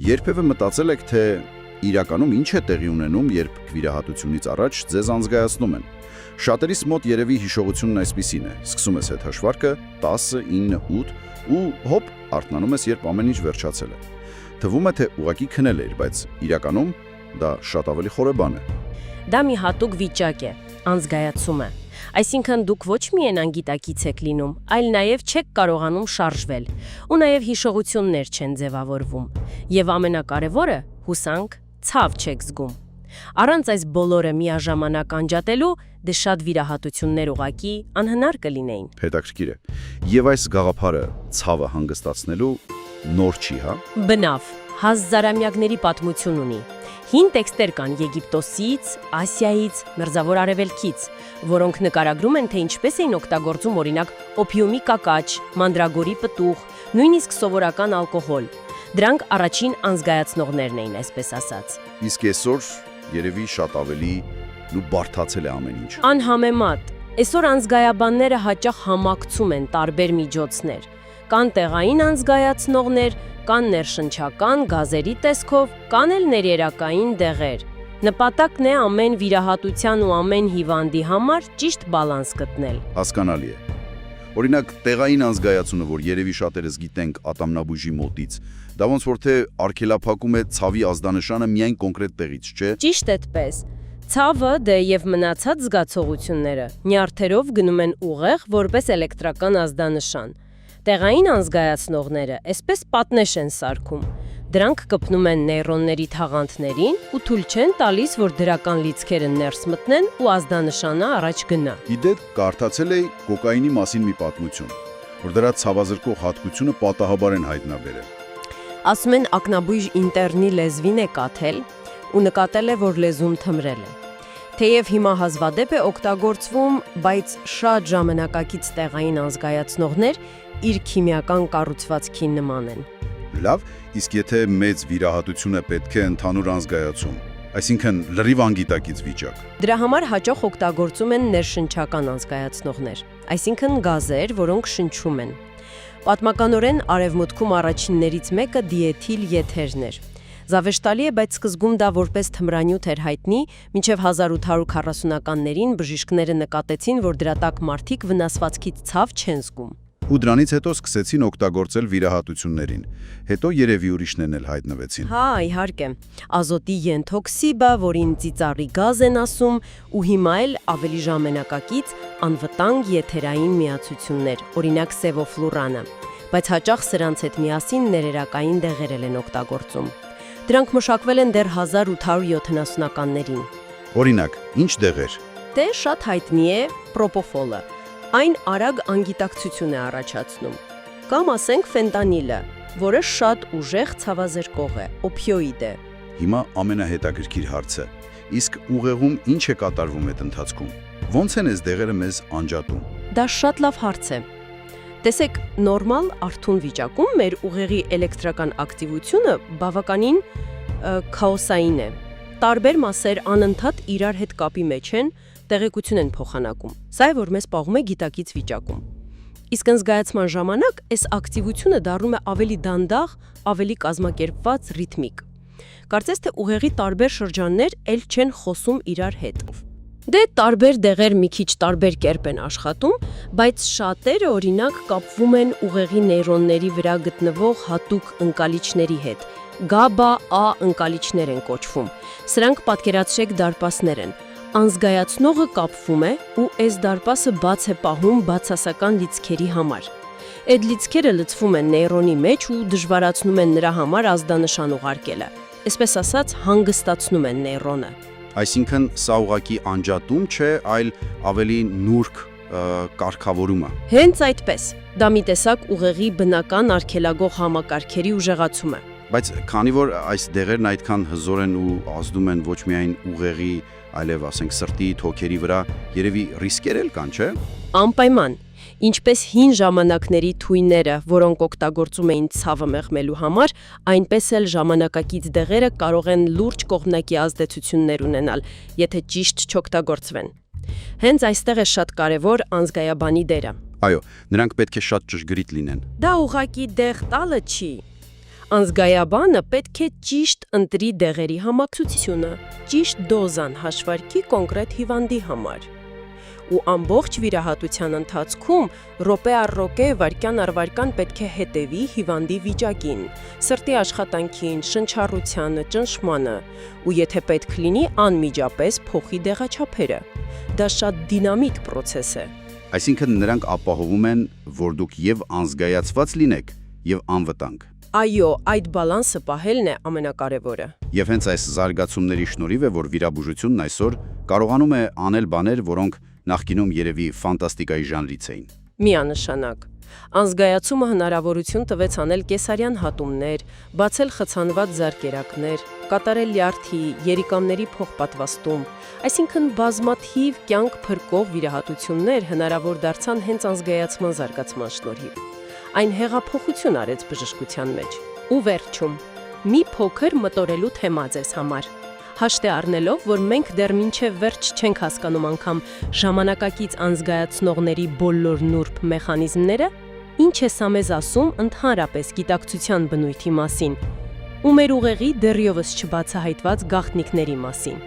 Երբևէ մտածել եք, թե իրականում ինչ է տեղի ունենում, երբ վիրահատությունից առաջ ձեզ անզգայացնում են։ Շատերիս մոտ երևի հիշողությունն այսպիսին է. սկսում ես հետ հաշվարկը 10, 9, 8 ու հոպ, արթնանում ես, երբ ամեն ինչ վերջացել է։ Թվում է, թե ուղղակի քնել էր, բայց իրականում դա շատ ավելի խորը բան է։ Դա մի հատուկ վիճակ է, անզգայացում է։ Այսինքն դուք ոչ միայն անգիտակից եք լինում, այլ նաև չեք կարողանում շարժվել, ու նաև հիշողություններ չեն ձևավորվում։ Եվ ամենակարևորը, հուսանք, ցավ չեք զգում։ Առանց այս բոլորը միաժամանակ անջատելու, դե շատ վիրահատություններ ուղղակի անհնար կլինեին։ Հետաքրքիր է։ Եվ այս գաղափարը ցավը հանգստացնելու նոր չի, հա։ Բնավ, հազարամյակների պատմություն ունի։ Հին տեքստեր կան Եգիպտոսից, Ասիայից, Մերձավոր Արևելքից, որոնք նկարագրում են, թե ինչպես էին օգտագործում օրինակ օփիումի կակաչ, մանդրագորի պտուղ, նույնիսկ սովորական ալկոհոլ։ Դրանք առաջին անզգայացնողներն էին, այսպես ասած։ Իսկ այսօր երևի շատ ավելի բարդացել է ամեն ինչ։ Անհամեմատ, այսօր անզգայաբանները հաճախ համակցում են տարբեր միջոցներ։ Կան տեղային անզգայացնողներ, կան ներշնչական, գազերի տեսքով, կան էլ ներերակային դեղեր։ Նպատակն է ամեն վիրահատության ու ամեն հիվանդի համար ճիշտ բալանս գտնել։ Հասկանալի է։ Օրինակ, տեղային անզգայացումը, որ երևի շատերս գիտենք ատամնաբույժի մոտից, դա ոնց որ թե արգելափակում է ցավի ազդանշանը միայն կոնկրետ տեղից, չէ՞։ Ճիշտ այդպես։ Ցավը դե եւ մնացած զգացողությունները նյարդերով գնում են ուղեղ որպես էլեկտրական ազդանշան։ Տեղային անզգայացնողները այսպես պատնեշ են սարքում։ Դրանք կպնում են նեյրոնների թաղանթներին ու թույլ չեն տալիս, որ դրական լիցքերը ներս մտնեն ու ազդանշանը առաջ գնա։ Իդեպ կարդացել էի կոկաինի մասին մի պատմություն, որ դրա ցավազրկող հատկությունը պատահաբար են հայտնաբերել։ Ասում են ակնաբույժ ինտերնի լեզվին է կաթել ու նկատել է, որ լեզուն թմրել է։ Թեև հիմա հազվադեպ է օգտագործվում, բայց շատ ժամանակակից տեղային անզգայացնողներ իր քիմիական կառուցվածքին նման են։ Լավ, իսկ եթե մեծ վիրահատություն է պետք է ընդհանուր անզգայացում, այսինքն լրիվ անգիտակից վիճակ։ Դրա համար հաճախ օգտագործում են ներշնչական անզգայացնողներ, այսինքն գազեր, որոնք շնչում են։ Պատմականորեն արևմուտքում առաջիններից մեկը դիեթիլ եթերն էր։ Զավեշտալի է, բայց սկզբում դա որպես թմրանյութ էր հայտնի, մինչև 1840-ականներին բժիշկները նկատեցին, որ դրա տակ մարդիկ վնասվածքից ցավ չեն զգում։ Ու դրանից հետո սկսեցին օգտագործել վիրահատություններին։ Հետո երևի ուրիշներն էլ հայտնվեցին։ Հա, իհարկե։ Ազոտի ենթոքսիբը, որին ծիծառի գազ են ասում, ու հիմա էլ ավելի ժամանակակից անվտանգ եթերային միացություններ, օրինակ սևոֆլուրանը, բայց հաճախ սրանց հետ միասին ներերակային դեղեր են օգտագործում։ Դրանք մշակվել են դեռ 1870-ականներին։ Օրինակ, ինչ դեղեր։ Դե շատ հայտնի է պրոպոֆոլը։ Այն արագ անգիտակցություն է առաջացնում։ Կամ ասենք ֆենտանիլը, որը շատ ուժեղ ցավազրկող է, օփիոիդ է։ Հիմա ամենահետաքրքիր հարցը։ Իսկ ուղեղում ինչ է կատարվում այդ ընթացքում։ Ոնց են այս դեղերը մեզ անջատում։ Դա շատ լավ հարց է։ Տեսեք, նորմալ արթուն վիճակում մեր ուղեղի էլեկտրական ակտիվությունը բավականին քաոսային է։ Տարբեր մասեր անընդհատ իրար հետ կապի մեջ են, տեղեկություն են փոխանակում։ Սա է, որ մեզ պահում է գիտակից վիճակում։ Իսկ անզգայացման ժամանակ այս ակտիվությունը դառնում է ավելի դանդաղ, ավելի կազմակերպված, ռիթմիկ։ Կարծես թե ուղեղի տարբեր շրջաններ էլ չեն խոսում իրար հետ։ Դե տարբեր դեղեր մի քիչ տարբեր կերպ են աշխատում, բայց շատերը օրինակ կապվում են ուղեղի նեյրոնների վրա գտնվող հատուկ ընկալիչների հետ։ GABA-A ընկալիչներ են կոչվում։ Սրանք պատկերացրեք դարպասներ են։ Անզգայացնողը կապվում է ու այս դարպասը բաց է պահում բացասական լիցքերի համար։ Այդ լիցքերը լցվում են նեյրոնի մեջ ու դժվարացնում են նրա համար ազդանշան ուղարկելը։ Այսպես ասած, հանգստացնում են նեյրոնը։ Այսինքն սա ուղղակի անջատում չէ, այլ ավելի նուրբ կարգավորում է։ Հենց այդպես։ Դա մի տեսակ ուղեղի բնական արգելագող համակարգերի ուժեղացում է։ Բայց քանի որ այս դեղերն այդքան հզոր են ու ազդում են ոչ միայն ուղեղի, այլև ասենք սրտի, թոքերի վրա, երևի ռիսկեր էլ կան, չէ՞։ Անպայման։ Ինչպես հին ժամանակների թույները, որոնք օգտագործում էին ցավը մեղմելու համար, այնպես էլ ժամանակակից դեղերը կարող են լուրջ կողմնակի ազդեցություններ ունենալ, եթե ճիշտ չօգտագործվեն։ Հենց այստեղ է շատ կարևոր անզգայաբանի դերը։ Այո, նրանք պետք է շատ ճշգրիտ լինեն։ Դա ուղղակի դեղ տալը չի։ Անզգայաբանը պետք է ճիշտ ընտրի դեղերի համակցությունը, ճիշտ դոզան հաշվարկի կոնկրետ հիվանդի համար։ Ու ամբողջ վիրահատության ընթացքում րոպե առ րոպե վայրկյան առ վայրկյան պետք է հետևի հիվանդի վիճակին, սրտի աշխատանքին, շնչառությանը, ճնշմանը, ու եթե պետք լինի, անմիջապես փոխի դեղաչափերը։ Դա շատ դինամիկ process է։ Այսինքն նրանք ապահովում են, որ դուք եւ անզգայացված լինեք, եւ անվտանգ։ Այո, այդ բալանսը պահելն է ամենակարևորը։ Եվ հենց այս զարգացումների շնորհիվ է, որ վիրաբուժությունն այսօր կարողանում է անել բաներ, որոնք նախկինում երևի ֆանտաստիկայի ժանրից էին։ Միանշանակ։ Անզգայացումը հնարավորություն տվեց անել կեսարյան հատումներ, բացել խցանված զարկերակներ, կատարել լյարդի, երիկամների փոխպատվաստում, այսինքն բազմաթիվ կյանք փրկող վիրահատություններ հնարավոր դարձան հենց անզգայացման զարգացման շնորհիվ։ Այն հեղափոխություն արեց բժշկության մեջ։ Ու վերջում, մի փոքր մտորելու թեմա ձեզ համար։ Հաշտի առնելով, որ մենք դեռ մինչև վերջ չենք հասկանում անգամ ժամանակակից անզգայացնողների բոլոր նուրբ մեխանիզմները, ինչ է սա մեզ ասում ընդհանրապես գիտակցության բնույթի մասին ու մեր ուղեղի դեռևս չբացահայտված գաղտնիքների մասին։